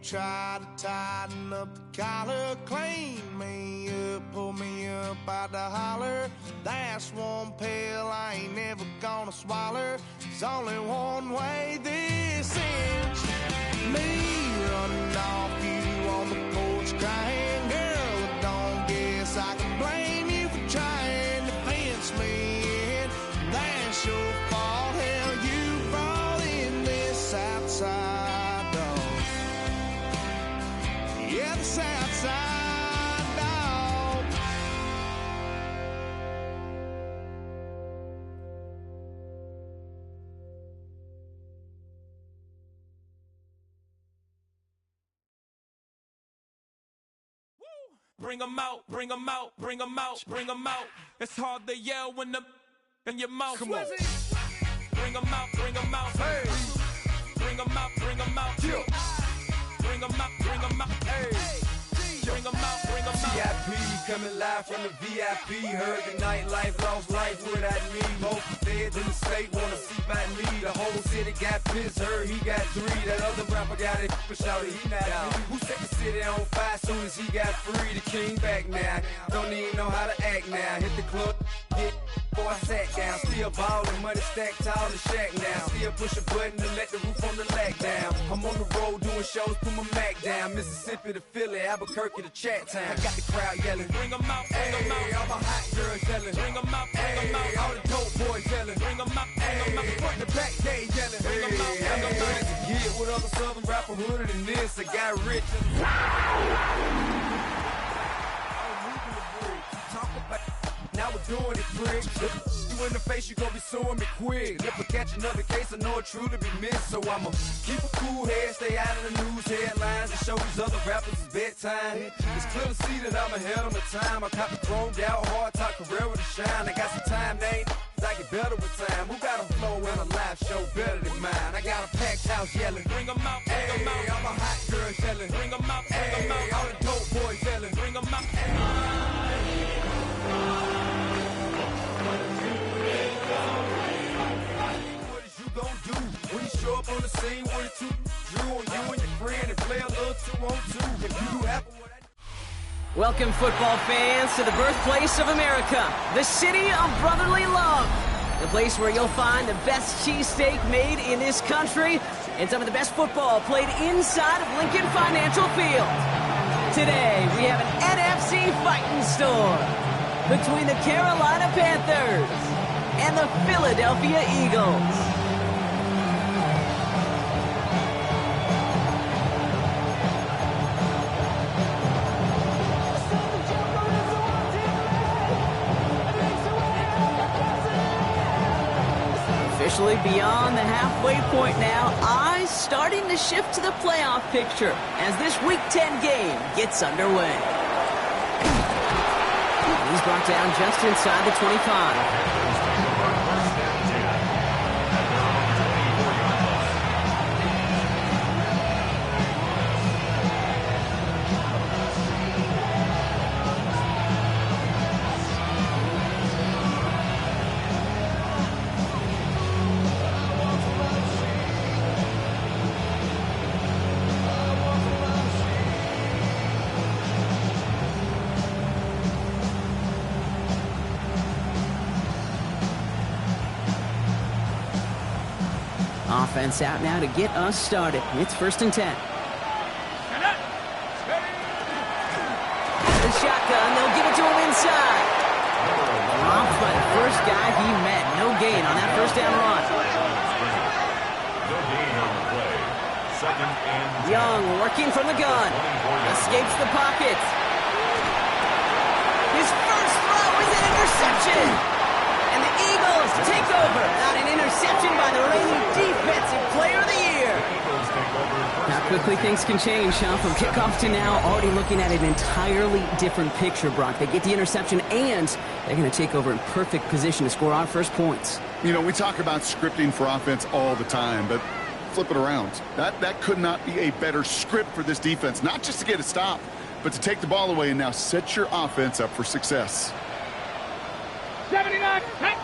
try to tighten up the collar, clean me up, pull me up out the holler. That's one pill I ain't never gonna swallow. There's only one way this ends. Me running off you on the porch crying, girl, I don't guess I can blame you for trying to fence me in. That's your fault, hell, you brought in this outside dog. Yeah, this outside dog. Bring 'em out, bring 'em out, bring 'em out, bring 'em out. It's hard to yell when the in your mouth. Come on. Bring 'em out, bring 'em out. Hey. Bring 'em out, bring 'em out. Yeah. Bring 'em out, bring 'em out. Hey. Bring 'em out, bring 'em out. VIP coming live from the VIP. Heard the nightlife, lost life without me. Most feds in the state wanna see by me. The whole city got pissed, heard he got 3. That other rapper got it, but shouted he not out. Who set the city on fire soon as he got free? The king back now, don't even know how to act now. Hit the club, hit, boy I sat down. Still ballin', money stacked tall in shack now. Still push a button to let the roof on the lag down. I'm on the road doing shows, put my Mac down. Mississippi to Philly, Albuquerque to Chat Town. I got the crowd yelling, Bring 'em out, bring 'em out. hey, all my hot girls yelling, Bring 'em out, bring 'em hey, out. all the dope boys yelling, Bring 'em out, bring 'em out. hey, front to back they yelling, Bring 'em out, bring 'em out. To get with other southern rapper hooded than this, I got rich. Talk about now we're doing it, prick. You in the face, you gon' be suing me quick. If I catch another case, I know it truly be missed. So I'ma keep a cool head, stay out of the news headlines, and show these other rappers it's bedtime. It's clear to see that I'm ahead of my time. I copy chromed out, hard talk, career with a shine. I got some time, name. I get better with time. Who got a flow and a live show better than mine? I got a packed house yelling. Bring 'em out, bring 'em Hey, out. all my hot girls yelling. Bring 'em out, bring 'em Hey, out. all the dope boys yelling. Bring 'em out. What is you gon' do when you show up on the scene with a two drew on you and your friend and play a little 2-on-2? If you do happen what I Welcome, football fans, to the birthplace of America, the city of brotherly love, the place where you'll find the best cheesesteak made in this country and some of the best football played inside of Lincoln Financial Field. Today, we have an NFC fighting storm between the Carolina Panthers and the Philadelphia Eagles. Officially beyond the halfway point now, eyes starting to shift to the playoff picture as this Week 10 game gets underway. He's brought down just inside the 25. Offense out now to get us started. It's 1st and 10. The shotgun, they'll give it to him inside. Dropped by the first guy he met. No gain on that first down run. Young working from the gun. Escapes the pocket. His first throw is an interception. And the Eagles take over. Not an interception by the reigning defensive player of the year. How quickly things can change, huh? From kickoff to now, already looking at an entirely different picture, Brock. They get the interception, and they're going to take over in perfect position to score our first points. You know, we talk about scripting for offense all the time, but flip it around. That could not be a better script for this defense, not just to get a stop, but to take the ball away and now set your offense up for success. 79, hey,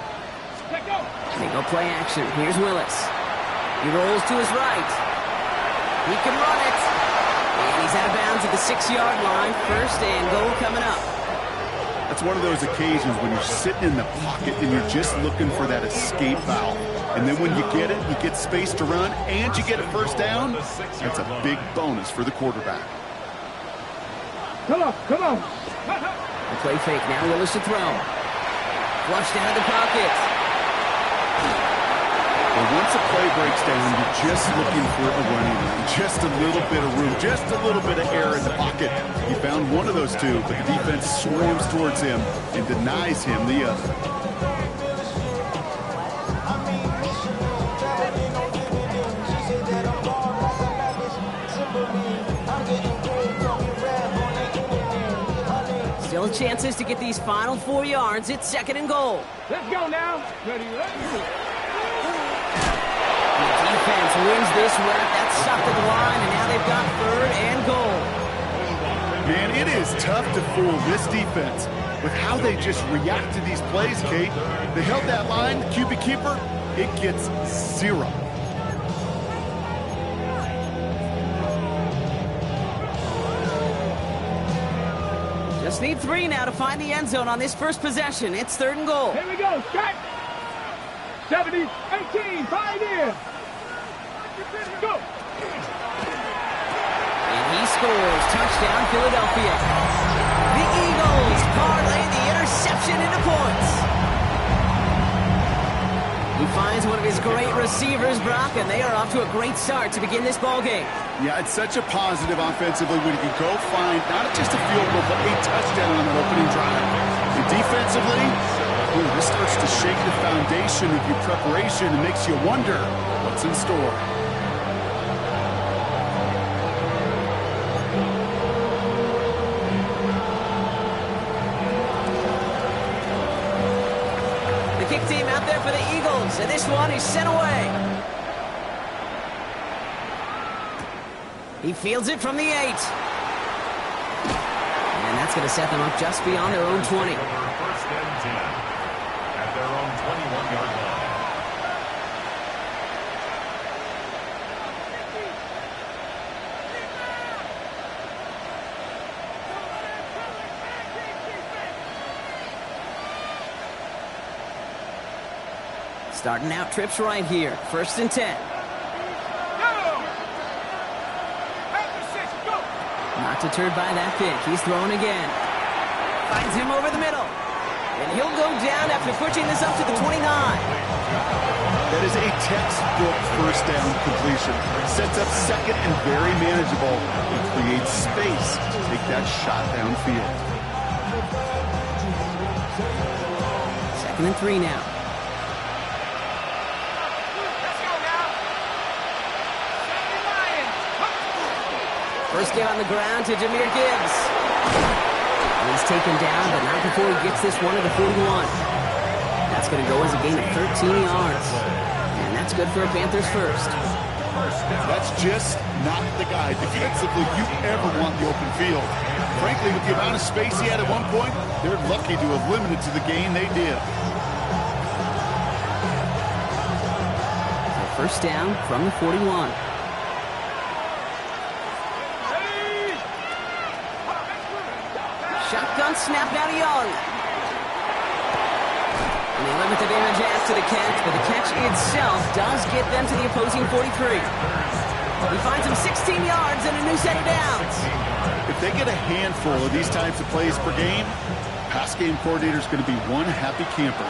let go. They go play action. Here's Willis. He rolls to his right. He can run it. And he's out of bounds at the 6-yard line. First and goal coming up. That's one of those occasions when you're sitting in the pocket and you're just looking for that escape valve. And then when you get it, you get space to run, and you get a first down. That's a big bonus for the quarterback. Come on, come on. The play fake, now Willis to throw. Flushed out of the pocket. Well, once a play breaks down, you're just looking for a running lane. Just a little bit of room, just a little bit of air in the pocket. He found one of those two, but the defense swarms towards him and denies him the other. Still chances to get these final 4 yards. It's 2nd and goal. Let's go now. Ready, The defense wins this rep. That's stopped at the line, and now they've got 3rd and goal. Man, it is tough to fool this defense with how they just react to these plays, Kate. They held that line, the QB keeper, it gets 0. Just need 3 now to find the end zone on this first possession. It's 3rd and goal. Here we go, strike. 70, 18, pioneer. Go. And he scores. Touchdown, Philadelphia. The Eagles parlay the interception into points. He finds one of his great receivers, Brock, and they are off to a great start to begin this ball game. Yeah, it's such a positive offensively when you can go find not just a field goal, but a touchdown on an opening drive. And defensively, this starts to shake the foundation of your preparation and makes you wonder what's in store. The kick team out there for the Eagles, and this one is sent away. He fields it from the 8. And that's going to set them up just beyond their own 20. First and 10 at their own 21-yard line. Starting out trips right here. 1st and 10. Not deterred by that pick. He's throwing again. Finds him over the middle. And he'll go down after pushing this up to the 29. That is a textbook first down completion. Sets up 2nd and very manageable and creates space to take that shot downfield. 2nd and 3 now. First down on the ground to Jahmyr Gibbs. He's taken down, but not before he gets this one to the 41. That's going to go as a gain of 13 yards. And that's good for a Panthers first. That's just not the guy defensively you ever want the open field. Frankly, with the amount of space he had at one point, they're lucky to have limited to the gain they did. So first down from the 41. Shotgun snap now to Young. And they limit the damage after the catch, but the catch itself does get them to the opposing 43. He finds him 16 yards and a new set of downs. If they get a handful of these types of plays per game, pass game coordinator is going to be one happy camper.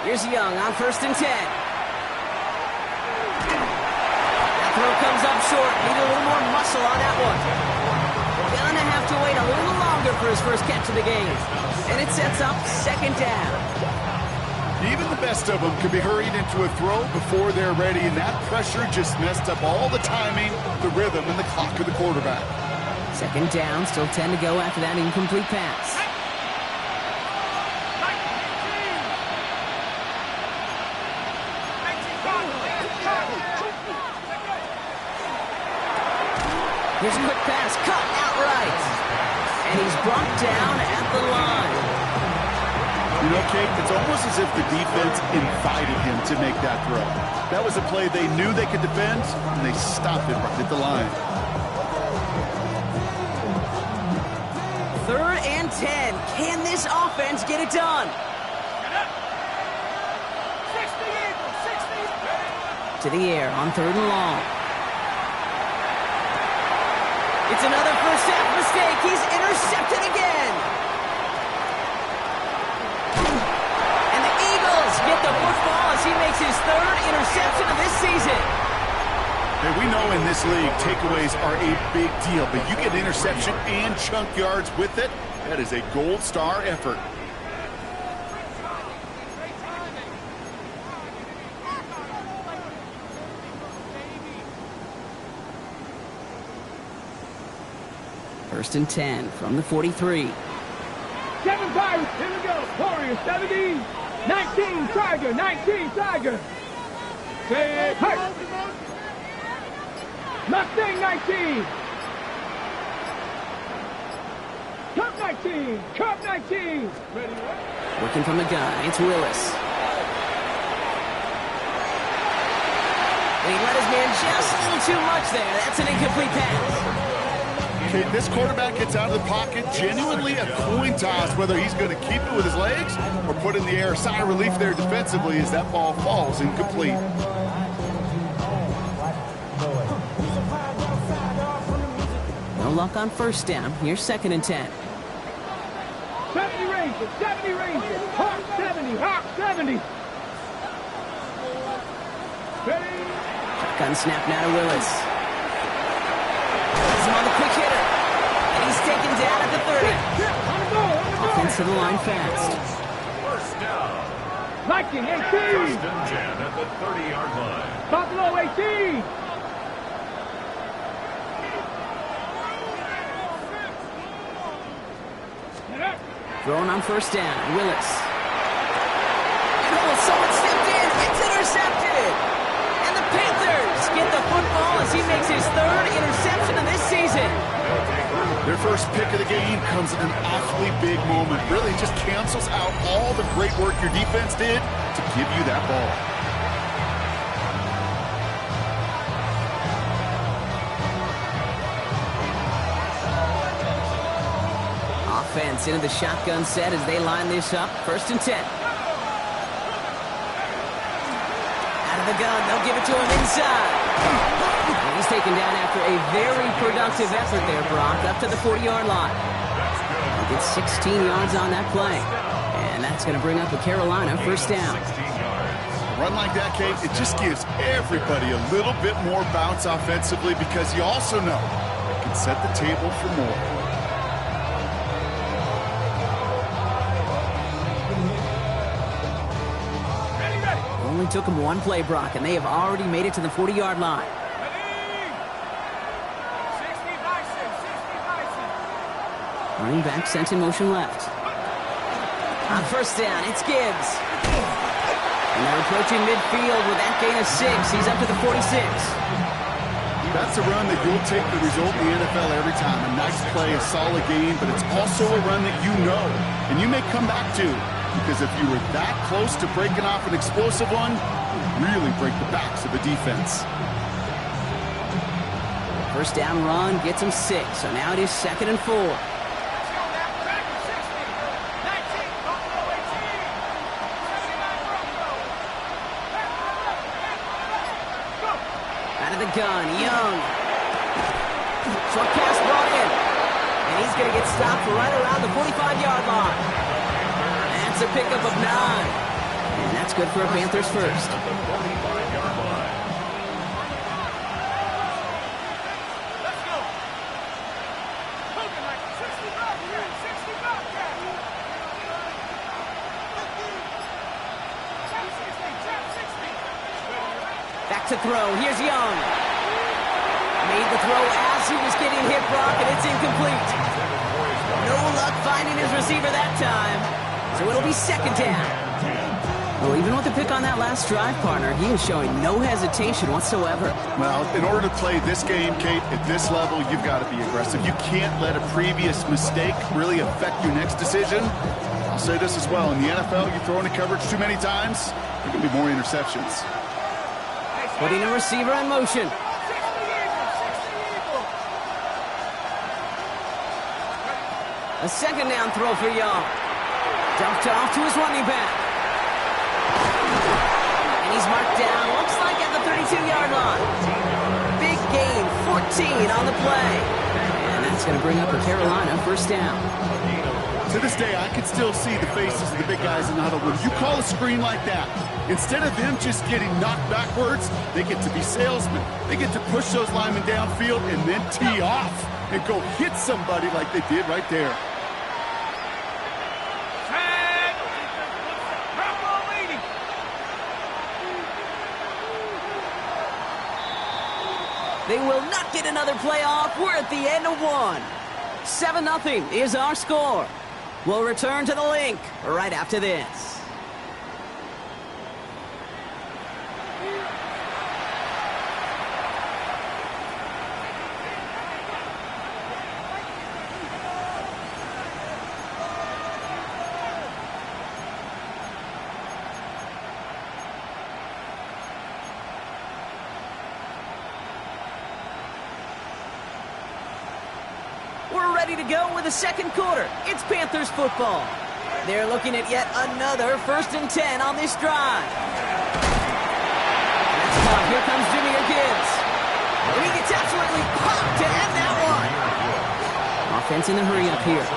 Here's Young on 1st and 10. Throw comes up short. Need a little more muscle on that one. Gonna have to wait a little longer for his first catch of the game. And it sets up 2nd down. Even the best of them could be hurried into a throw before they're ready, and that pressure just messed up all the timing, the rhythm, and the clock of the quarterback. 2nd down, still 10 to go after that incomplete pass. Here's a quick pass, caught outright. And he's brought down at the line. You know, Kate, it's almost as if the defense invited him to make that throw. That was a play they knew they could defend, and they stopped it right at the line. 3rd and 10. Can this offense get it done? To the air on 3rd and long. It's another first half mistake. He's intercepted again. And the Eagles get the football as he makes his 3rd interception of this season. Hey, we know in this league takeaways are a big deal, but you get interception and chunk yards with it. That is a gold star effort. First and 10 from the 43. 7 Pirates, here we go. Warriors, 70. 19, Tiger, 19, Tiger. Say, hey. Mustang, 19. Cup 19, Cup 19. Ready, Working from the gun, it's Willis. He let his man just a little too much there. That's an incomplete pass. Okay, this quarterback gets out of the pocket, genuinely a coin toss, whether he's going to keep it with his legs or put in the air. Sigh of relief there defensively as that ball falls incomplete. No luck on first down. Here's 2nd and 10. 70 Rangers, 70 Rangers. Hawk 70, Hawk 70. Ready? Gun snap now to Willis. He's on the quick hitter. And he's taken down at the 30. On the goal, on the goal. Offense to the line fast. First down. Viking, 18. First and 10 at the 30-yard line. Buffalo, 18. Throwing on first down, Willis. And someone stepped in. It's intercepted. And the Panthers get the football as he makes his 3rd interception of this season. Their first pick of the game comes at an awfully big moment. Really just cancels out all the great work your defense did to give you that ball. Offense into the shotgun set as they line this up. First and 10. Out of the gun, they'll give it to him inside. And he's taken down after a very productive effort there, Brock, up to the 40-yard line. He gets 16 yards on that play. And that's going to bring up a Carolina first down. A run like that, Kate, it just gives everybody a little bit more bounce offensively because you also know it can set the table for more. Only took him one play, Brock, and they have already made it to the 40-yard line. Running back sent in motion left. On first down, it's Gibbs. And they're approaching midfield with that gain of 6. He's up to the 46. That's a run that you'll take the result in the NFL every time. A nice play, a solid game, but it's also a run that you know and you may come back to. Because if you were that close to breaking off an explosive one, you really break the backs of the defense. First down run gets him 6, so now it is 2nd and 4. Out of the gun, Young. Short pass brought in. And he's going to get stopped right around the 45-yard line. That's a pickup of 9. And that's good for a Panthers first. Back to throw. Here's Young. Made the throw as he was getting hit, Brock, and it's incomplete. No luck finding his receiver that time. So it'll be 2nd down. Well, even with the pick on that last drive, partner, he is showing no hesitation whatsoever. Well, in order to play this game, Kate, at this level, you've got to be aggressive. You can't let a previous mistake really affect your next decision. I'll say this as well. In the NFL, you throw into coverage too many times, there can be more interceptions. Putting a receiver in motion. A second down throw for Young. Dumped off to his running back. And he's marked down, looks like at the 32-yard line. Big gain, 14 on the play. And that's going to bring up a Carolina first down. To this day, I can still see the faces of the big guys in the huddle. When you call a screen like that, instead of them just getting knocked backwards, they get to be salesmen. They get to push those linemen downfield and then tee off and go hit somebody like they did right there. They will not get another play off. We're at the end of one. 7-0 is our score. We'll return to the link right after this. We're ready to go with the second quarter. It's Panthers football. They're looking at yet another 1st and 10 on this drive. That's tough. Here comes Junior Gibbs. And he gets absolutely popped to end that one. Offense in the hurry up here.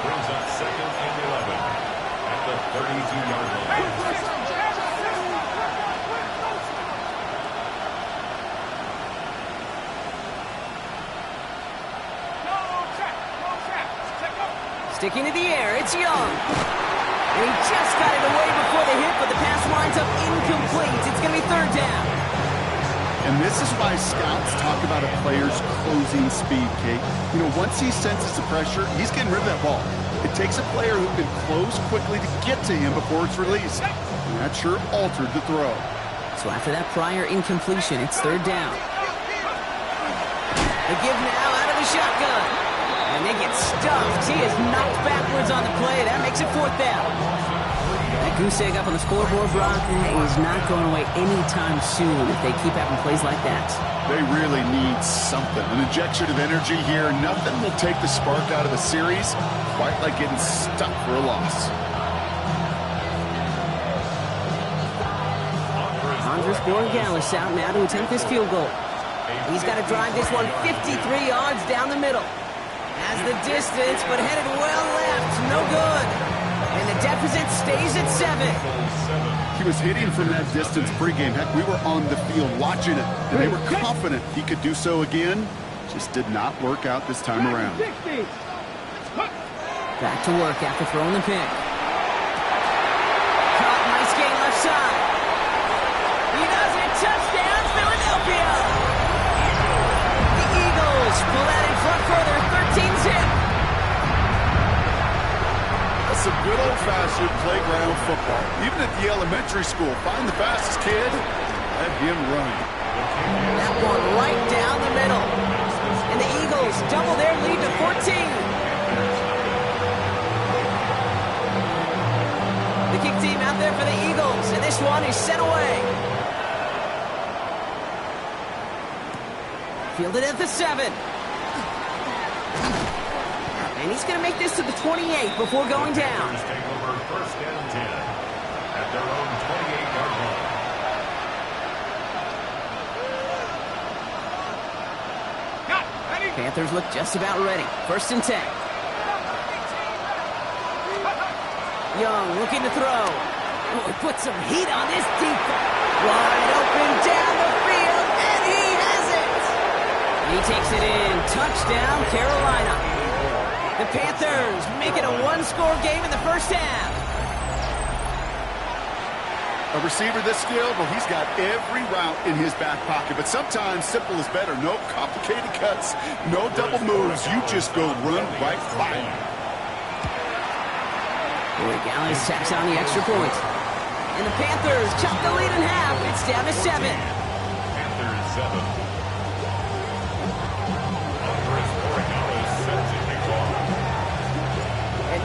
Brings up 2nd and 11 at the 32-yard line. Sticking to the air, it's Young. And he just got it away before the hit, but the pass winds up incomplete. It's going to be 3rd down. And this is why scouts talk about a player's closing speed, Kate. You know, once he senses the pressure, he's getting rid of that ball. It takes a player who can close quickly to get to him before it's released. And that sure altered the throw. So after that prior incompletion, it's 3rd down. The give now out of the shotgun. And they get stuffed. He is knocked backwards on the play. That makes it 4th down. That goose egg up on the scoreboard, Brock, is not going away anytime soon if they keep having plays like that. They really need something. An injection of energy here. Nothing will take the spark out of the series quite like getting stuck for a loss. Andres Borregales out now to attempt this field goal. He's got to drive this one 53 yards down the middle. Has the distance, but headed well left. No good. And the deficit stays at 7. He was hitting from that distance pregame. Heck, we were on the field watching it, and they were confident he could do so again. Just did not work out this time around. Back to work after throwing the pick. Caught, nice gain left side. He does it. Touchdown, Philadelphia. The Eagles pull that in front further, 13-zip. That's some good old-fashioned playground football. Even at the elementary school, find the fastest kid, let him run. That one right down the middle. And the Eagles double their lead to 14. The kick team out there for the Eagles, and this one is sent away. Fielded at the 7. And he's going to make this to the 28 before going down. Take over 1st and 10 at their own 28-yard line. Panthers look just about ready. 1st and 10. Young looking to throw. Oh, he put some heat on this defense. Wide open down the field, and he has it. He takes it in. Touchdown, Carolina. The Panthers make it a 1-score game in the 1st half. A receiver this skilled, well, he's got every route in his back pocket. But sometimes simple is better. No complicated cuts, no double moves. You just go run right by him. Borregales tacks on the extra point. And the Panthers chop the lead in half. It's down to 7. Panthers 7. Andres Borregales set to kick off. And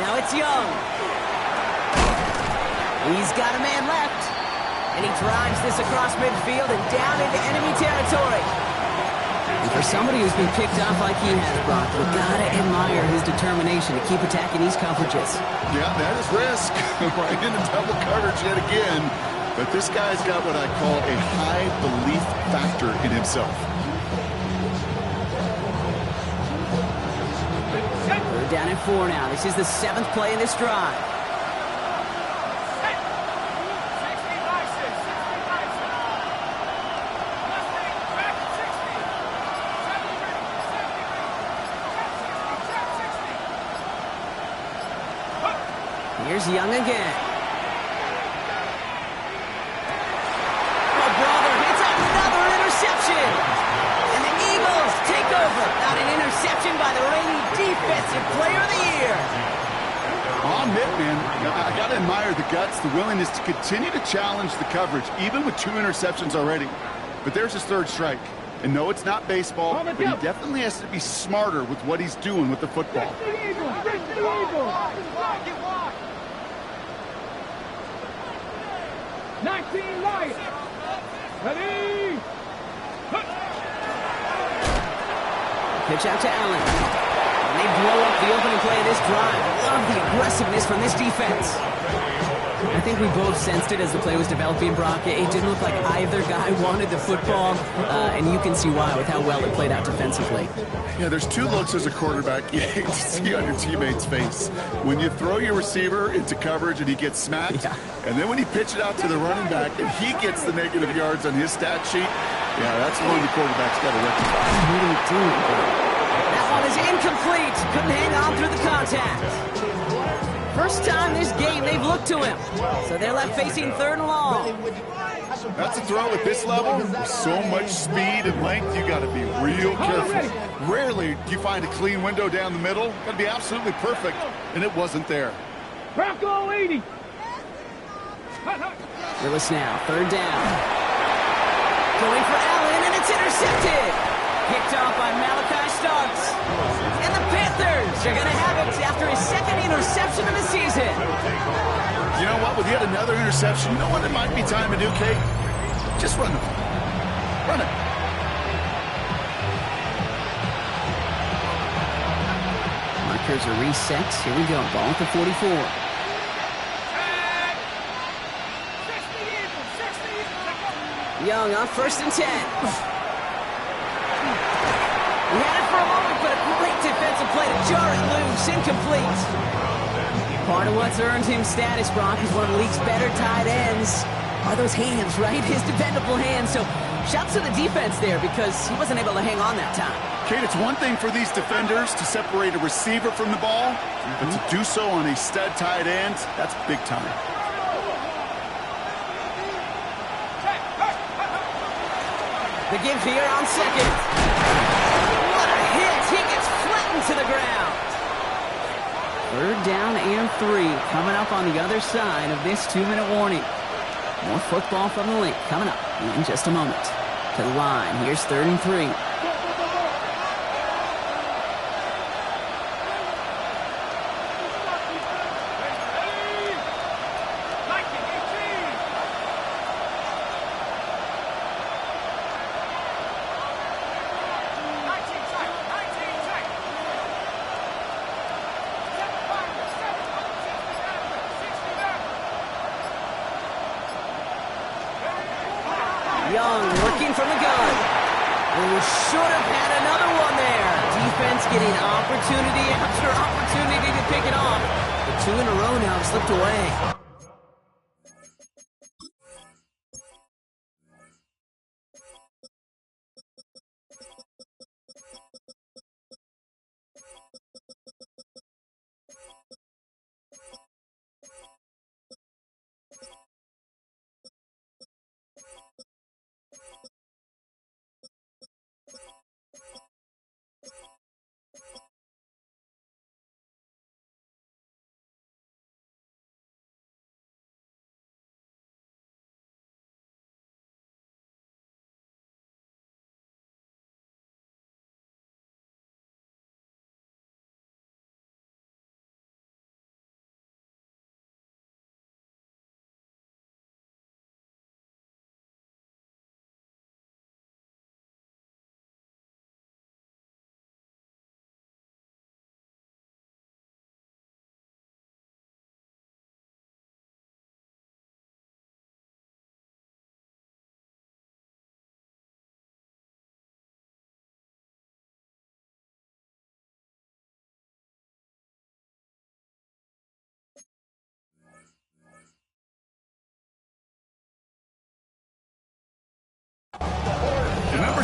Now it's Young. He's got a man left. And he drives this across midfield and down into enemy territory. And for somebody who's been picked off like he has, Brock, you gotta admire his determination to keep attacking these coverages. Yeah, that is risk. Right into double coverage yet again. But this guy's got what I call a high belief factor in himself. We're down at 4 now. This is the 7th play in this drive. Here's Young again. Oh, brother, it's another interception. And the Eagles take over. Not an interception by the reigning Defensive Player of the Year. I'll admit, man, I got to admire the guts, the willingness to continue to challenge the coverage, even with 2 interceptions already. But there's his 3rd strike. And no, it's not baseball, but he definitely has to be smarter with what he's doing with the football. 19 Lions. Ready? Pitch out to Allen. And they blow up the opening play of this drive. Love the aggressiveness from this defense. I think we both sensed it as the play was developing, Brock. It didn't look like either guy wanted the football, and you can see why with how well it played out defensively. Yeah, there's 2 looks as a quarterback you hate to see on your teammate's face. When you throw your receiver into coverage and he gets smacked, and then when you pitch it out to the running back and he gets the negative yards on his stat sheet, yeah, that's one the quarterback's got to rectify. What do we do? That one is incomplete. Couldn't hang on through the contact. First time this game they've looked to him. So they're left facing 3rd and long. That's a throw at this level. With so much speed and length, you got to be real careful. Rarely do you find a clean window down the middle. Got to be absolutely perfect, and it wasn't there. Bronco 80. Willis now, 3rd down. Going for Allen, and it's intercepted. Picked off by Malachi Starks. And the Panthers are going to have it after his 2nd interception of the season. You know what? With yet another interception, you know what it might be time to do, Kate? Just run the ball. Run it. Markers are reset. Here we go. Ball at the 44. Young on 1st and 10. He had it for a moment, but a great defensive play to jar it loose. Incomplete. Part of what's earned him status, Brock, is one of the league's better tight ends. Are those hands, right? His dependable hands. So shouts to the defense there because he wasn't able to hang on that time. Kate, it's one thing for these defenders to separate a receiver from the ball, but to do so on a stud tight end, that's big time. The give here on 2nd. What a hit! He gets flattened to the ground. 3rd down and 3 coming up on the other side of this 2-minute warning. More football from the link coming up in just a moment. To the line, here's 3rd and 3. Young working from the gun. Who should have had another one there. Defense getting opportunity after opportunity to pick it off. The 2 in a row now have slipped away.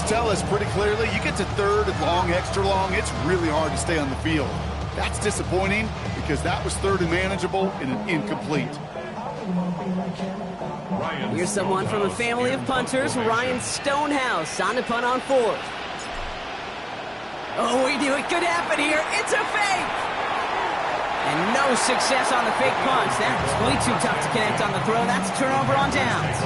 tell us pretty clearly, you get to third and long, extra long, it's really hard to stay on the field. That's disappointing because that was third and manageable and an incomplete. Here's someone from a family of punters, Ryan Stonehouse, on the punt on fourth. Oh, we knew it could happen here. It's a fake! And no success on the fake punch. That was way too tough to connect on the throw. That's a turnover on downs.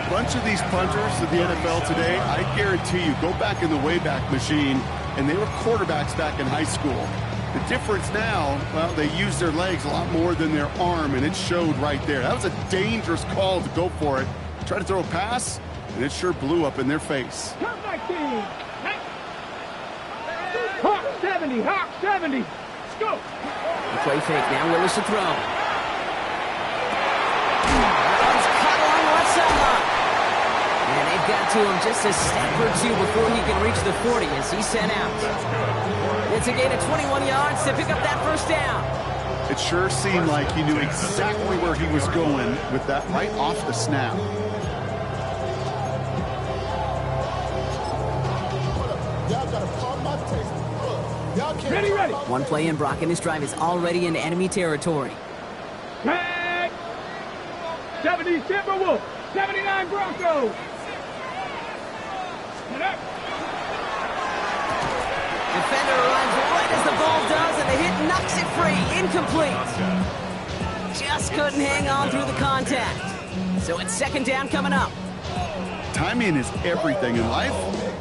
A bunch of these punters in the NFL today, I guarantee you, go back in the Wayback Machine, and they were quarterbacks back in high school. The difference now, well, they use their legs a lot more than their arm, and it showed right there. That was a dangerous call to go for it. Try to throw a pass, and it sure blew up in their face. Come back, team. Hawk 70, Hawk 70. Let's go. The play fake now, Willis to throw. He's cut along the left sideline. And they've got to him just a step or two before he can reach the 40 as he's sent out. It's a gain of 21 yards to pick up that first down. It sure seemed like he knew exactly where he was going with that right off the snap. Ready. One play in, Brock, and his drive is already in enemy territory. Tag. 70 Timberwolves. 79 Broncos. Defender arrives right as the ball does, and the hit knocks it free. Incomplete. Just couldn't hang on through the contact. So it's second down coming up. Timing is everything in life,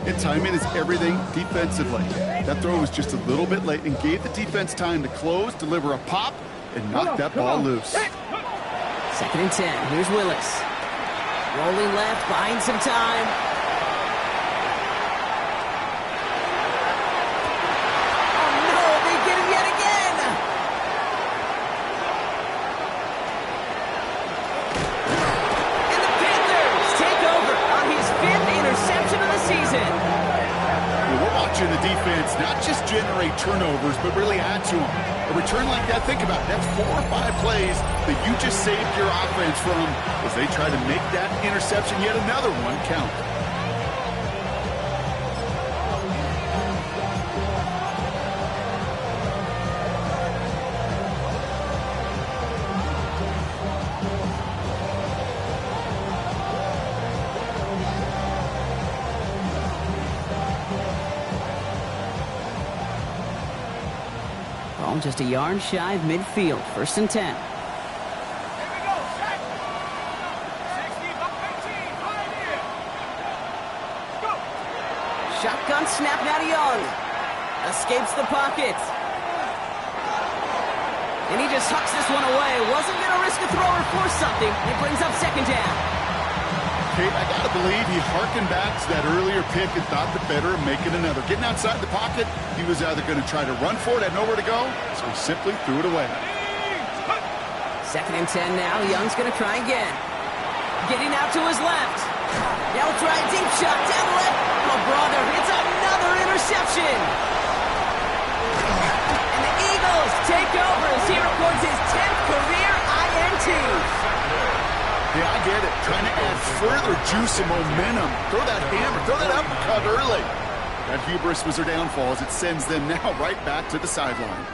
and timing is everything defensively. That throw was just a little bit late and gave the defense time to close, deliver a pop, and knock that ball loose. Second and 10. Here's Willis. Rolling left, buying some time. The defense not just generate turnovers, but really add to them. A return like that, think about it. That's 4 or 5 plays that you just saved your offense from as they try to make that interception, yet another one, count. Just a yard shy of midfield. First and 10. Shotgun snap now to Young. Escapes the pocket. And he just hucks this one away. Wasn't going to risk a throw or force something. It brings up second down. Kate, I got to believe he harkened back to that earlier pick and thought the better of making another. Getting outside the pocket, he was either going to try to run for it, had nowhere to go, so he simply threw it away. Second and 10 now. Young's going to try again. Getting out to his left. Now try a deep shot down the left. Oh, brother, it's another interception. And the Eagles take over as he records his 10th career INT. Yeah, I get it. Trying to add further juice and momentum. Throw that hammer, throw that uppercut early. That hubris was their downfall as it sends them now right back to the sideline.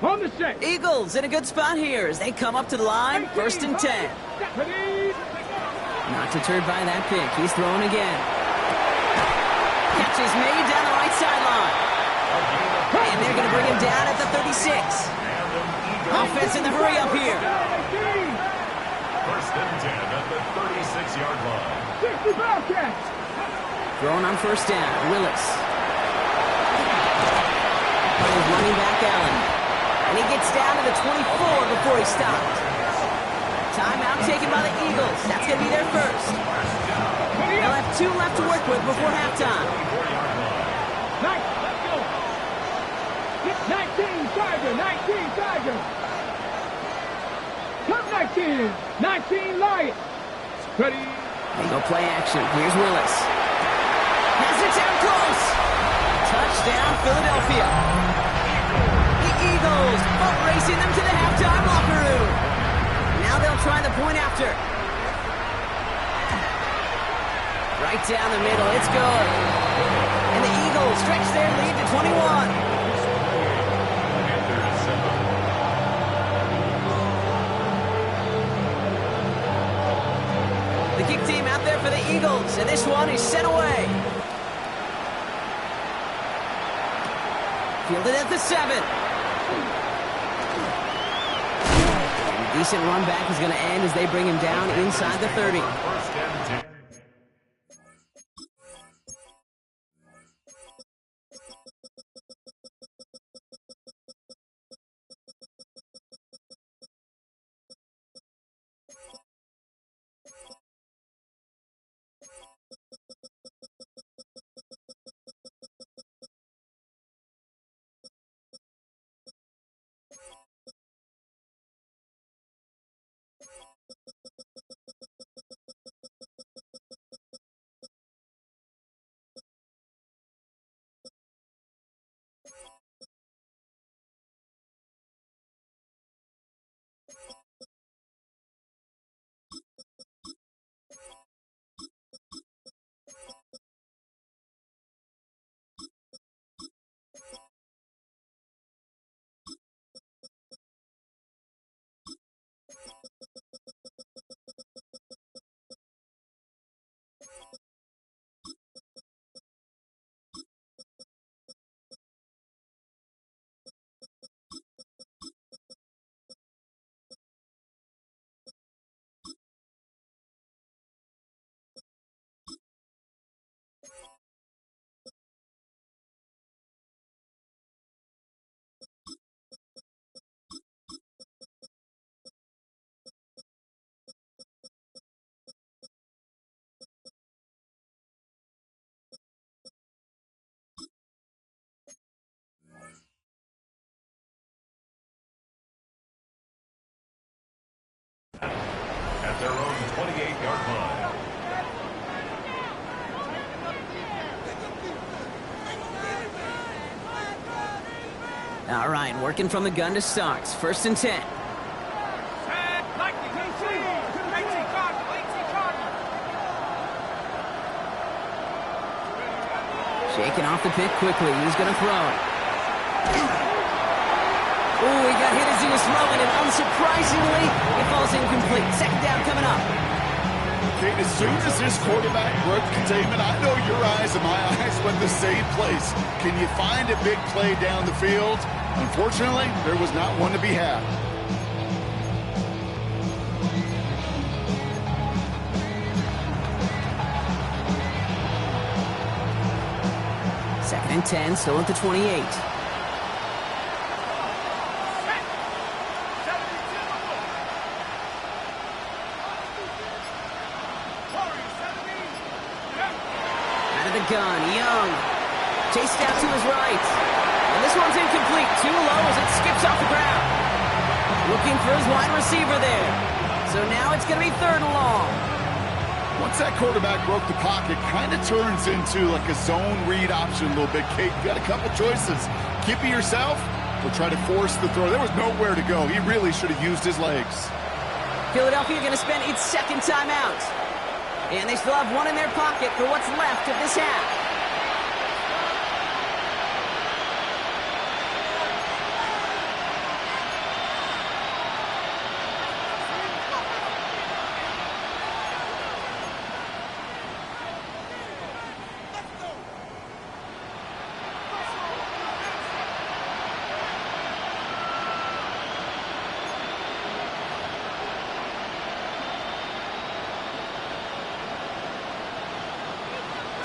On the set. Eagles in a good spot here as they come up to the line. First and 10. Not deterred by that pick. He's throwing again. Catch is made down the right sideline. And they're going to bring him down at the 36. Offense in the hurry up here. First and 10 at the 36-yard line. Throwing on first down. Willis. Running back Allen. And he gets down to the 24 before he stopped. Timeout taken by the Eagles. That's going to be their first. They'll have 2 left to work with before halftime. 19 Tiger, 19 Tiger. Come 19, 19 Lions. Ready. They go play action. Here's Willis. Has it down close. Touchdown, Philadelphia. The Eagles, boat racing them to the halftime locker room. Now they'll try the point after. Right down the middle, it's good. And the Eagles stretch their lead to 21. The kick team out there for the Eagles, and this one is sent away. Fielded at the 7. And a decent run back is going to end as they bring him down inside the 30. First and 10. At their own 28-yard line. All right, working from the gun to start. First and 10. Shaking off the pick quickly. He's going to throw it. Oh, he got hit as he was throwing, and unsurprisingly, it falls incomplete. Second down coming up. Okay, as soon as this quarterback broke containment, I know your eyes and my eyes went the same place. Can you find a big play down the field? Unfortunately, there was not one to be had. Second and 10, still at the 28. Gun, Young, chased out to his right, and this one's incomplete, too low as it skips off the ground. Looking for his wide receiver there, so now it's going to be third and long. Once that quarterback broke the pocket, kind of turns into like a zone read option a little bit. Kate, you got a couple choices. Keep it yourself or try to force the throw. There was nowhere to go. He really should have used his legs. Philadelphia going to spend its second timeout. And they still have one in their pocket for what's left of this half.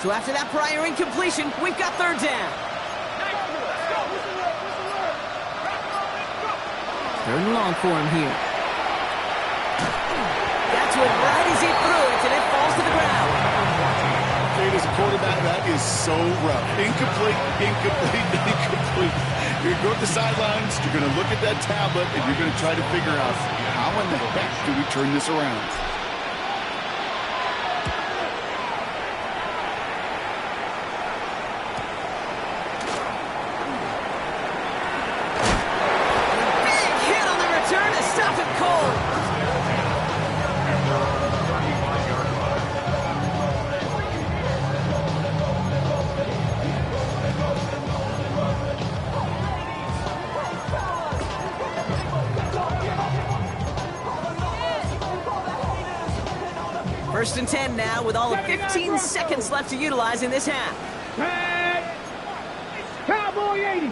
So after that prior incompletion, we've got third down. Third and long for him here. That's what right as he threw it, and it falls to the ground. Kate, as a quarterback, that is so rough. Incomplete, incomplete, incomplete. You're going to go to the sidelines, you're going to look at that tablet, and you're going to try to figure out how in the heck do we turn this around. and 10 now with all of 15 seconds left to utilize in this half. Cowboy 80.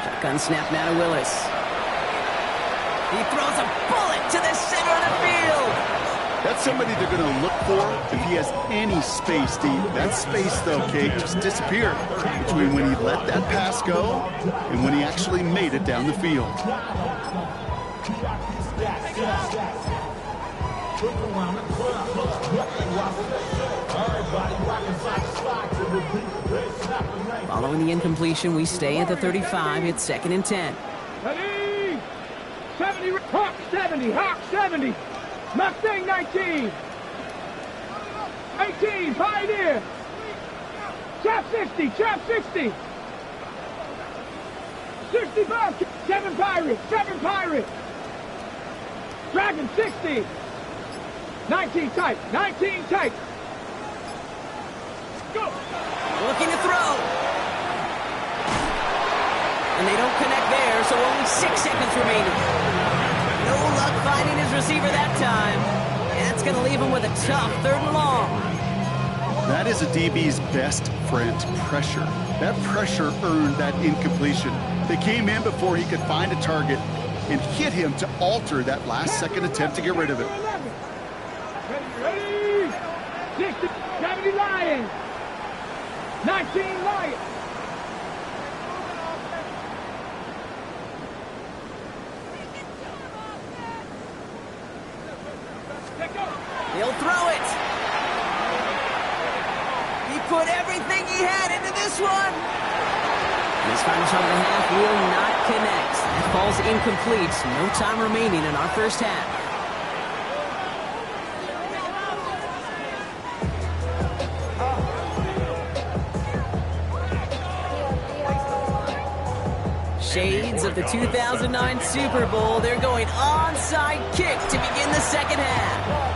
Shotgun snap now to Willis. He throws a bullet to the center of the field. That's somebody they're going to look for if he has any space, Steve. That space, though, Kate, just disappeared between when he let that pass go and when he actually made it down the field. Following the incompletion, we stay at the 35. It's 2nd and 10. Ready? 70, Hawk 70, Hawk 70. Mustang 19. 18, Pioneer. Chap 60, Chap 60. 65, 7 Pirates, 7 Pirates. Dragon 60. 19 tight, 19 tight. Go. Looking to throw. And they don't connect there, so only 6 seconds remaining. No luck finding his receiver that time. And that's going to leave him with a tough 3rd and long. That is a DB's best friend, pressure. That pressure earned that incompletion. They came in before he could find a target and hit him to alter that last-second attempt to get rid of it. Ready? 60, 70 Lions. 19 Lions. He'll throw it. He put everything he had into this one. This final shot of the half will not connect. That falls incomplete. No time remaining in our first half. Shades of the 2009 Super Bowl. They're going onside kick to begin the second half.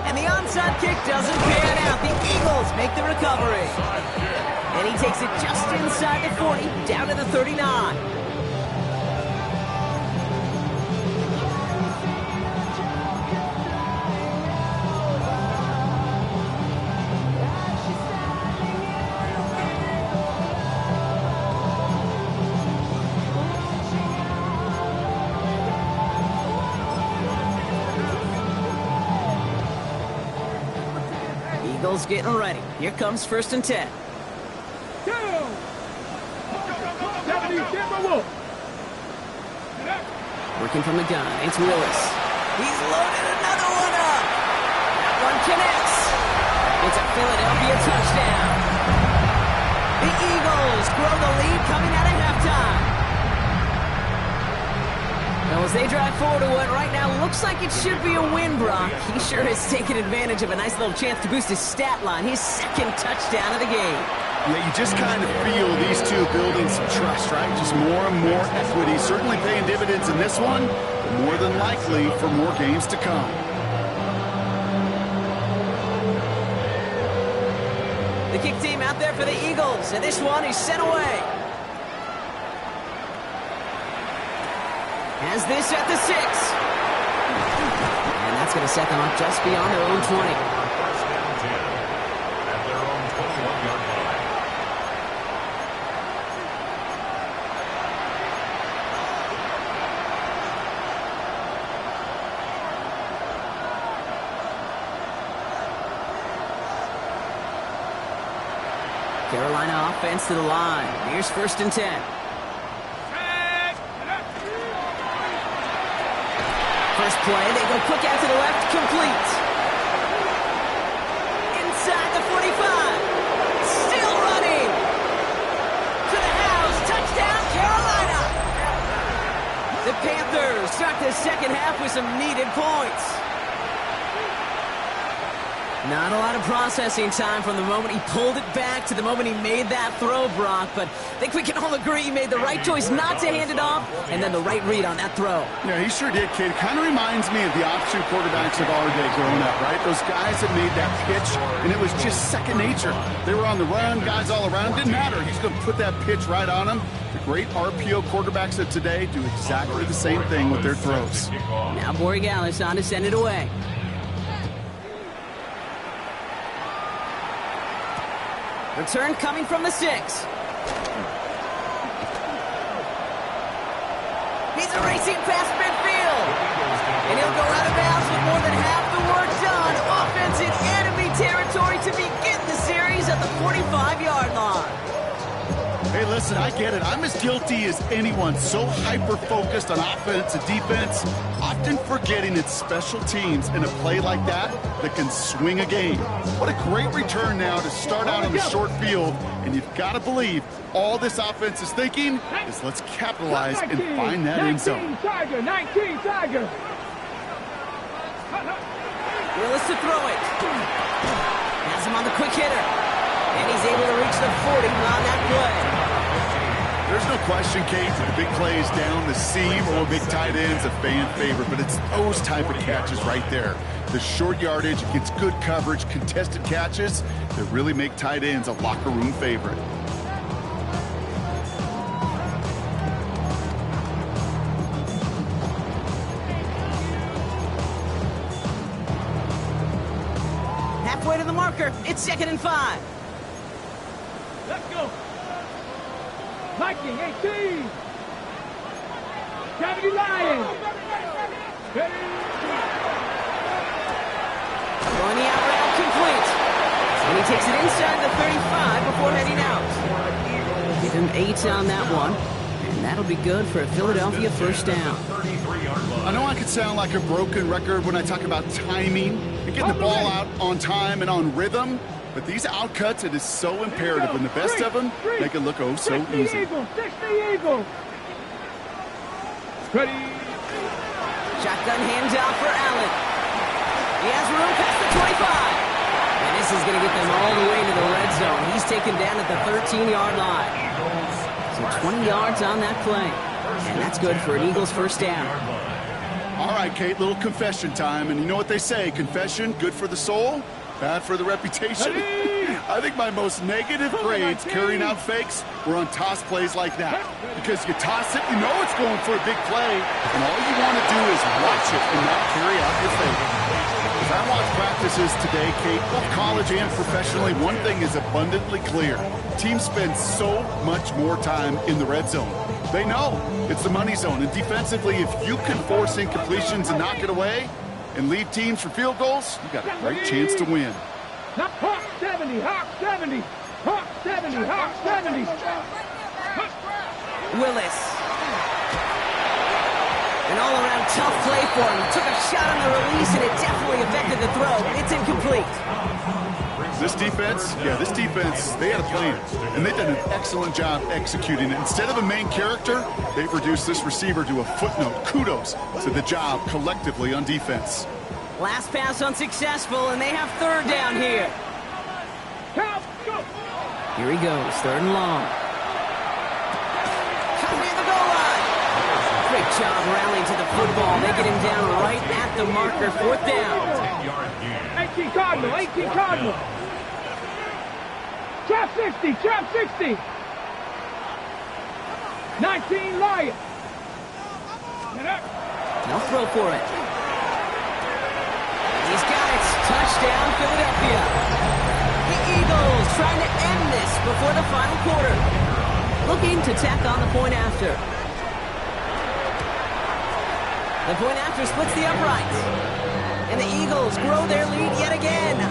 And the onside kick doesn't pan out. The Eagles make the recovery. And he takes it just inside the 40, down to the 39. Eagles getting ready. Here comes 1st and 10. 70 Timberwolf. Working from the gun, it's Willis. He's loaded another one up. That one connects. It's a Philadelphia touchdown. The Eagles grow the lead coming out of halftime. Now, as they drive forward to what right now looks like it should be a win, Brock, he sure has taken advantage of a nice little chance to boost his stat line. His 2nd touchdown of the game. Yeah, you just kind of feel these two building some trust, right? Just more and more equity, certainly paying dividends in this one, but more than likely for more games to come. The kick team out there for the Eagles, and this one is sent away. Has this at the 6. And that's going to set them up just beyond their own 20. First down 10 at their own 21-yard line. Carolina offense to the line. Here's 1st and 10. First play, they go quick out to the left, complete. Inside the 45. Still running. To the house, touchdown, Carolina. The Panthers start the second half with some needed points. Not a lot of processing time from the moment he pulled it back to the moment he made that throw, Brock. But I think we can all agree he made the right choice not to hand it off, and then the right read on that throw. Yeah, he sure did, kid. Kind of reminds me of the option quarterbacks of our day growing up, right? Those guys that made that pitch, and it was just second nature. They were on the run, guys all around. Didn't matter. He's going to put that pitch right on them. The great RPO quarterbacks of today do exactly the same thing with their throws. Now Borregales on to send it away. Return coming from the 6. He's racing past midfield. And he'll go out of bounds with more than half the work done. Offense in enemy territory to begin the series at the 45-yard line. Hey, listen, I get it. I'm as guilty as anyone. So hyper-focused on offense and defense, often forgetting it's special teams in a play like that that can swing a game. What a great return now to start out on the short field. And you've got to believe all this offense is thinking is let's capitalize and find that end zone. 19 Tiger. Willis to throw it. Has him on the quick hitter. And he's able to reach the 40 on that play. There's no question, Kate, the big plays down the seam or big tight ends a fan favorite, but it's those type of catches right there. The short yardage against good coverage, contested catches that really make tight ends a locker room favorite. Halfway to the marker. It's 2nd and 5. Let's go. Viking 18. 70 Lions. Ready. Throwing the out route complete. And he takes it inside the 35 before heading out. Give him 8 on that one. And that'll be good for a Philadelphia first down. I know I could sound like a broken record when I talk about timing and getting the ball out on time and on rhythm. But these outcuts, it is so imperative, and the best of them make it look oh so easy. 60 Eagles. Ready. Shotgun handoff for Allen. He has room past the 25. And this is going to get them all the way to the red zone. He's taken down at the 13-yard line. So 20 yards on that play. And that's good for an Eagles first down. All right, Kate, little confession time. And you know what they say, confession, good for the soul, bad for the reputation. I think my most negative grades carrying out fakes were on toss plays like that. Because you toss it, you know it's going for a big play, and all you want to do is watch it and not carry out your fake. As I watch practices today, Kate, both college and professionally, one thing is abundantly clear. Teams spend so much more time in the red zone. They know it's the money zone, and defensively, if you can force incompletions and knock it away and leave teams for field goals, you got a great chance to win. Hawk 70, Hawk 70, Hawk 70, Hawk 70. Willis. An all-around tough play for him. Took a shot on the release, and it definitely affected the throw. It's incomplete. This defense, they had a plan, and they've done an excellent job executing it. Instead of a main character, they've reduced this receiver to a footnote. Kudos to the job collectively on defense. Last pass unsuccessful, and they have 3rd down here. Here he goes, 3rd and long. Coming near the goal line. Great job rallying to the football. They get him down right at the marker, 4th down. 18 Cardinal. Trap 60. 19 Lions. No throw for it. He's got it. Touchdown, Philadelphia. The Eagles trying to end this before the final quarter. Looking to tack on the point after. The point after splits the uprights. And the Eagles grow their lead yet again. 42,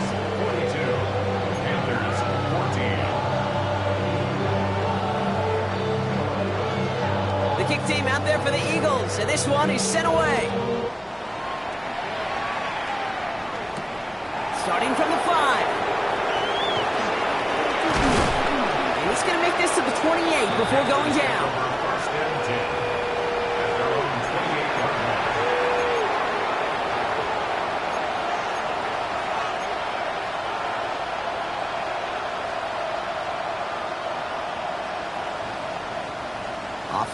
Panthers 14. The kick team out there for the Eagles, and this one is sent away. Starting from the 5. And he's going to make this to the 28 before going down. First and 10 at their own 28-yard line. 2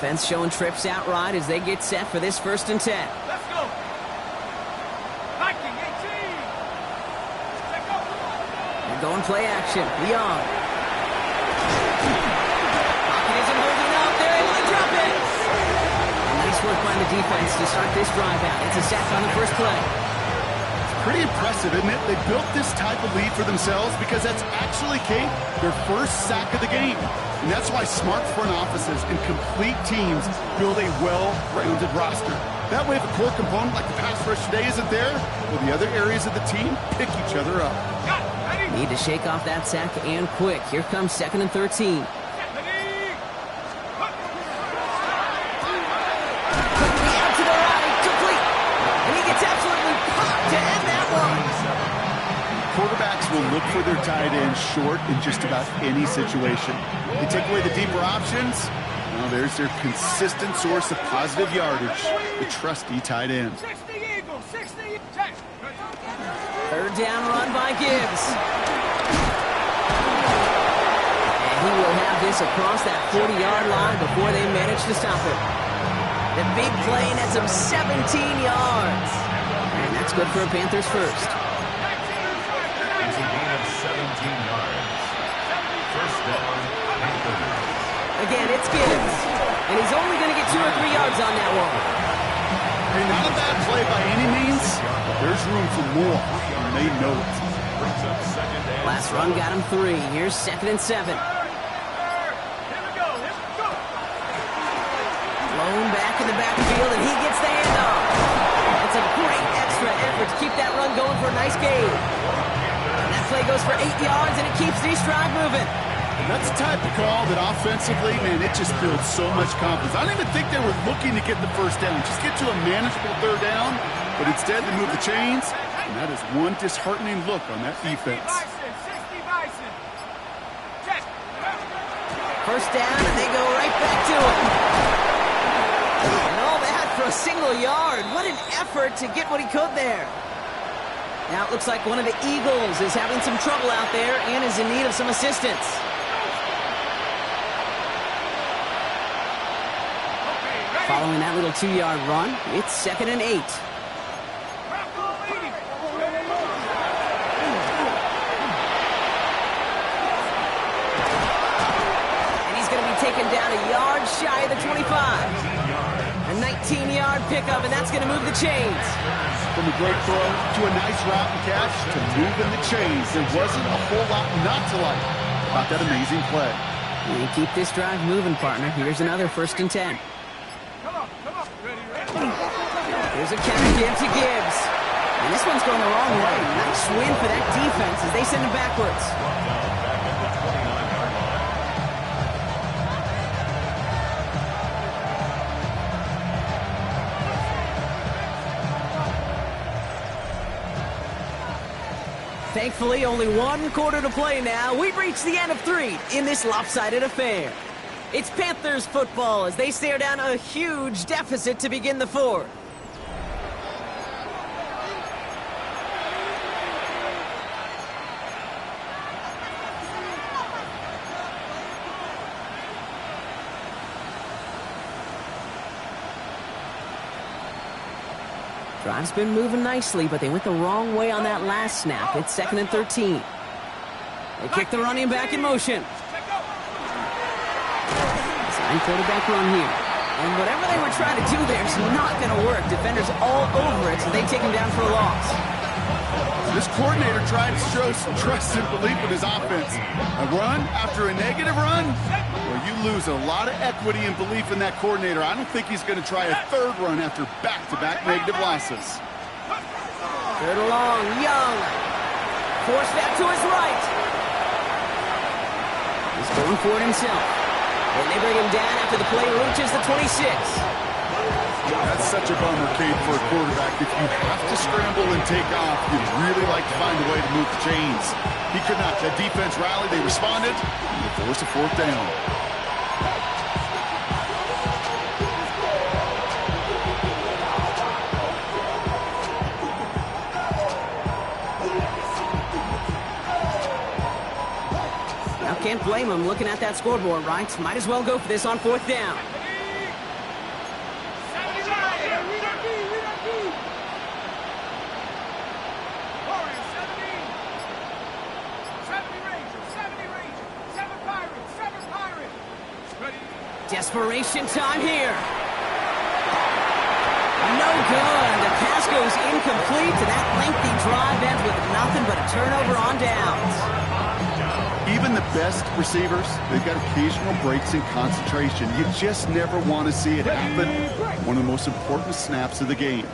Defense showing trips out right as they get set for this 1st and 10. Let's go. Viking 18. Let's go. They're going play action. Young. Pocket isn't holding up. They're able to drop it. And nice work by the defense to start this drive out. It's a sack on the first play. Pretty impressive, isn't it? They built this type of lead for themselves because that's actually, Kate, their first sack of the game. And that's why smart front offices and complete teams build a well-rounded roster. That way, if a core component like the pass rush today isn't there, well, the other areas of the team pick each other up. Need to shake off that sack and quick. Here comes 2nd and 13. Quarterbacks will look for their tight end short in just about any situation. They take away the deeper options. Well, there's their consistent source of positive yardage, the trusty tight end. 60 Eagles, 60. 3rd down run by Gibbs. And he will have this across that 40-yard line before they manage to stop it. The big play nets him 17 yards. And that's good for a Panthers first. It's a gain of 17 yards. 1st down, Panthers. Again, it's Gibbs. And he's only going to get 2 or 3 yards on that one. Hey, not a bad play by any means, but there's room for more, and they know it. Brings up 2nd and Last run got him 3. Here's 2nd and 7. Blown back in the backfield, and he gets the handoff. That's a great extra effort to keep that run going for a nice gain. And that play goes for 8 yards, and it keeps this drive moving. That's the type of call that offensively, man, it just builds so much confidence. I don't even think they were looking to get the 1st down, just get to a manageable 3rd down, but instead they move the chains, and that is one disheartening look on that defense. 60 Bison. 1st down, and they go right back to it. And all that for a single yard. What an effort to get what he could there. Now it looks like one of the Eagles is having some trouble out there and is in need of some assistance. Following that little 2-yard run, it's 2nd and 8. And he's going to be taken down a yard shy of the 25. A 19-yard pickup, and that's going to move the chains. From a great throw to a nice route and catch to moving the chains, there wasn't a whole lot not to like about that amazing play. And keep this drive moving, partner. Here's another 1st and 10. Here's a counter give to Gibbs. And this one's going the wrong way. Nice win for that defense as they send him backwards. Thankfully, only 1 quarter to play now. We've reached the end of 3 in this lopsided affair. It's Panthers football as they stare down a huge deficit to begin the 4th. Drive's been moving nicely, but they went the wrong way on that last snap. It's 2nd and 13. They kick the running back in motion. Sign quarterback run here. And whatever they were trying to do there is not going to work. Defenders all over it, so they take him down for a loss. This coordinator tried to show some trust and belief in his offense. A run after a negative run? Well, you lose a lot of equity and belief in that coordinator. I don't think he's going to try a 3rd run after back-to-back negative losses. 3rd and long, Young. Forced back to his right. He's going for it himself. And they bring him down after the play reaches the 26. That's such a bummer, Kate, for a quarterback. If you have to scramble and take off, you'd really like to find a way to move the chains. He could not. That defense rallied. They responded. And they forced a 4th down. Now can't blame him looking at that scoreboard, right? Might as well go for this on 4th down. Desperation time here. No good. The pass goes incomplete, and that lengthy drive ends with nothing but a turnover on downs. Even the best receivers, they've got occasional breaks in concentration. You just never want to see it happen. One of the most important snaps of the game.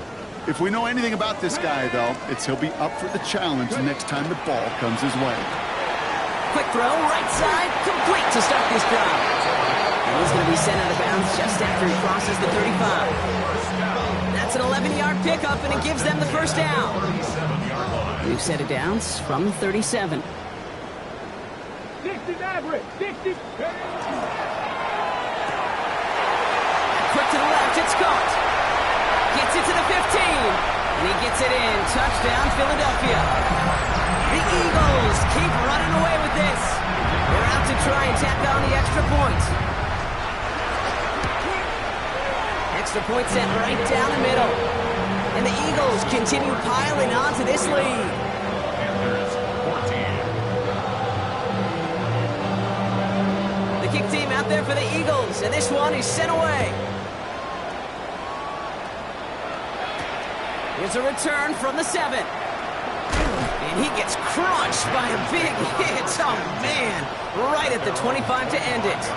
If we know anything about this guy, though, it's he'll be up for the challenge the next time the ball comes his way. Quick throw, right side, complete to start this drive. And he's going to be sent out of bounds just after he crosses the 35. That's an 11-yard pickup, and it gives them the first down. New set of downs from the 37. 60 average, 60. Quick to the left, it's caught. Gets it to the 15, and he gets it in. Touchdown, Philadelphia. The Eagles keep running away with this. They're out to try and tack on the extra point. Extra point set right down the middle. And the Eagles continue piling on to this lead. Panthers 14. The kick team out there for the Eagles, and this one is sent away. Here's a return from the 7. And he gets crunched by a big hit. Oh, man. Right at the 25 to end it.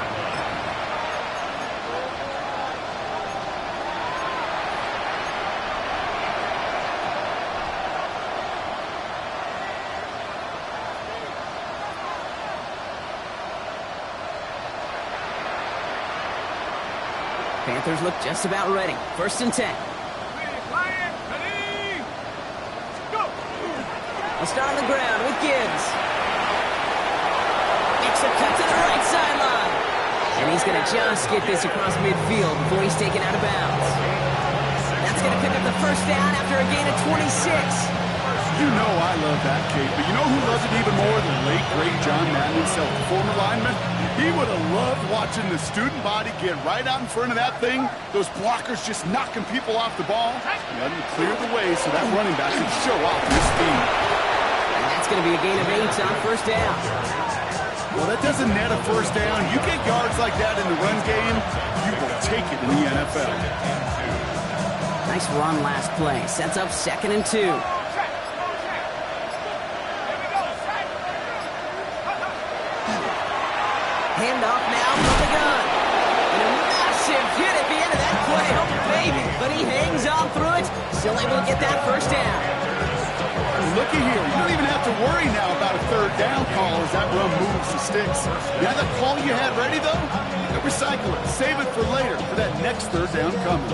Panthers look just about ready. 1st and 10. We'll start on the ground with Gibbs. Makes a cut to the right sideline. And he's going to just get this across midfield before he's taken out of bounds. That's going to pick up the first down after a gain of 26. You know I love that, Kate, but you know who loves it even more? The late, great John Madden himself, the former lineman. He would have loved watching the student body get right out in front of that thing. Those blockers just knocking people off the ball. Letting them clear the way so that running back can show off his speed. It's going to be a gain of 8 on 1st down. Well, that doesn't net a first down. You get yards like that in the run game, you will take it in the NFL. Nice run last play. Sets up 2nd and 2. Handoff now from the gun. And a massive hit at the end of that play. Oh, baby. But he hangs on through it. Still able to get that first down. Looky here, you don't even have to worry now about a 3rd down call as that run moves the sticks. Now that call you had ready, though, recycle it. Save it for later for that next 3rd down coming.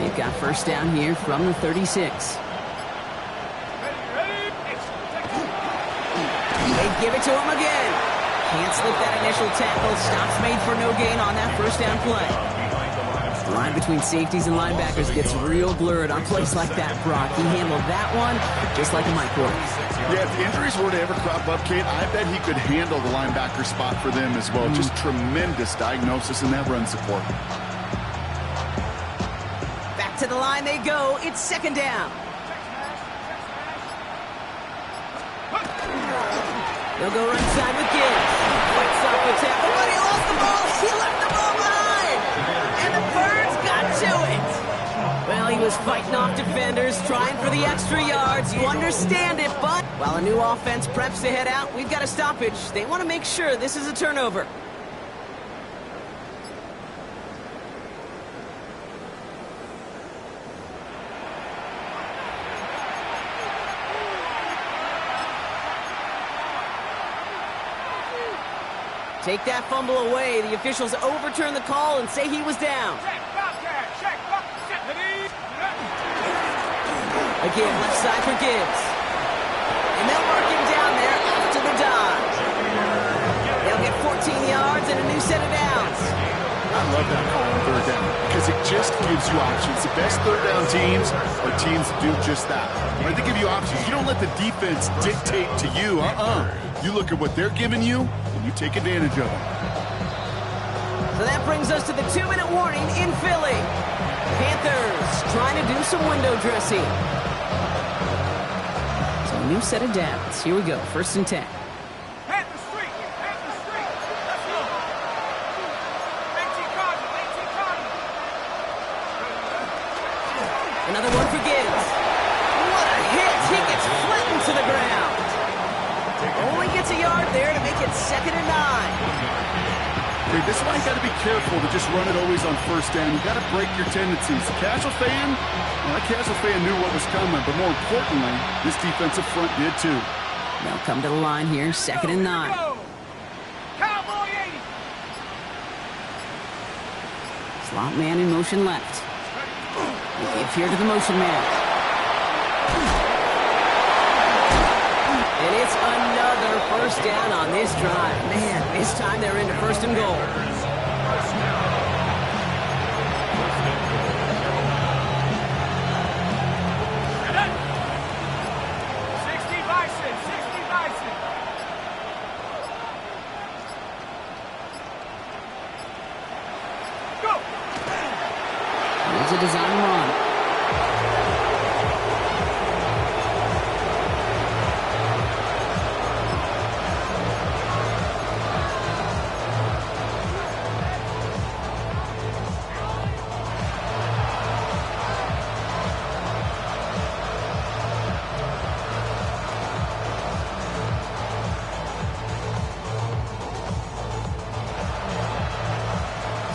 They've got first down here from the 36. They give it to him again. Can't slip that initial tackle. Stops made for no gain on that first down play. The line between safeties and linebackers gets real blurred on plays like that, Brock. He handled that one just like a microwave. Yeah, if injuries were to ever crop up, Kate, I bet he could handle the linebacker spot for them as well. Just tremendous diagnosis in that run support. Back to the line they go. It's 2nd down. They'll go right side with Gibbs. Fights off the tackle, but he lost the ball. He left the ball behind. And the Birds got to it. Well, he was fighting off defenders, trying for the extra yards. You understand it, but while a new offense preps to head out, we've got a stoppage. They want to make sure this is a turnover. Take that fumble away. The officials overturn the call and say he was down. Again, left side for Gibbs. And they'll mark him down there after the dive. They'll get 14 yards and a new set of downs. I love that call on 3rd down because it just gives you options. The best 3rd down teams are teams that do just that. Right? They give you options. You don't let the defense dictate to you. You look at what they're giving you, and you take advantage of it. So that brings us to the 2-minute warning in Philly. Panthers trying to do some window dressing. So a new set of downs. Here we go. 1st and 10. Panthers 3, Another one for Gibbs. What a hit! He gets flattened to the ground. Only gets a yard there to make it 2nd and 9. Okay, this is why you got to be careful to just run it always on first down. You got to break your tendencies. Casual fan, well, that casual fan knew what was coming, but more importantly, this defensive front did too. They'll come to the line here, 2nd and 9. Cowboy 80. Slot man in motion left. We give here to the motion man. And it's another first down on this drive. Man, this time they're into 1st and goal. Here's a design run.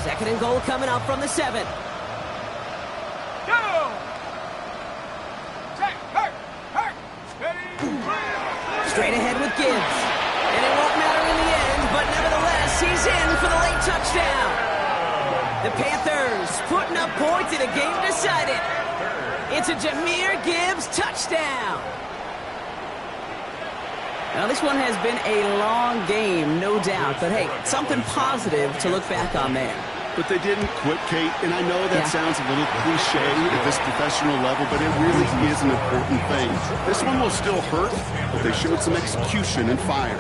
Second and goal coming up from the 7. Straight ahead with Gibbs. And it won't matter in the end, but nevertheless, he's in for the late touchdown. The Panthers putting up points in a game decided. It's a Jahmyr Gibbs touchdown. Now, this one has been a long game, no doubt, but hey, something positive to look back on there. But they didn't quit, Kate, and I know that sounds a little cliche at this professional level, but it really is an important thing. This one will still hurt, but they showed some execution and fire.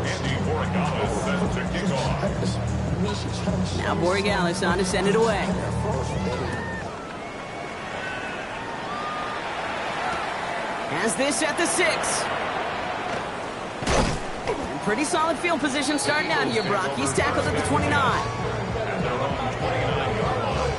Andy Borregales set to kick off. Now Borregales on to send it away. Has this at the 6. And pretty solid field position starting out here, Brock. He's tackled at the 29. And their own 29-yard line.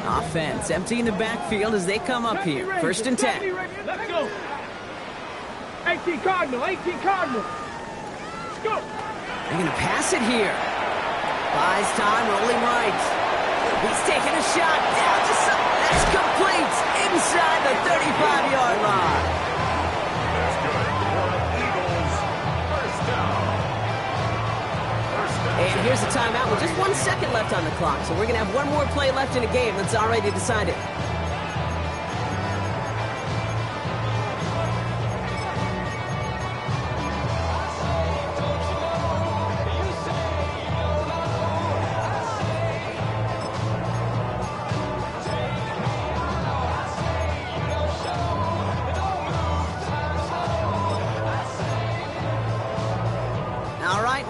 Offense emptying the backfield as they come up here. 1st and 10. Let's go. 18 Cardinal, 18 Cardinal. Let's go. They're going to pass it here. Buys time, rolling right. He's taking a shot down to some. That's complete inside the 35-yard line. That's good for Eagles. First down. And here's a timeout with just 1 second left on the clock. So we're going to have one more play left in the game that's already decided.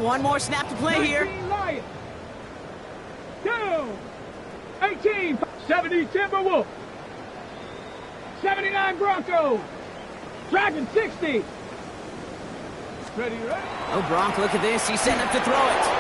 One more snap to play here. 19 Lions. 2. 18. 70 Timberwolves. 79 Broncos. Dragon 60. Ready, ready. Oh, Bronk, look at this. He's setting up to throw it.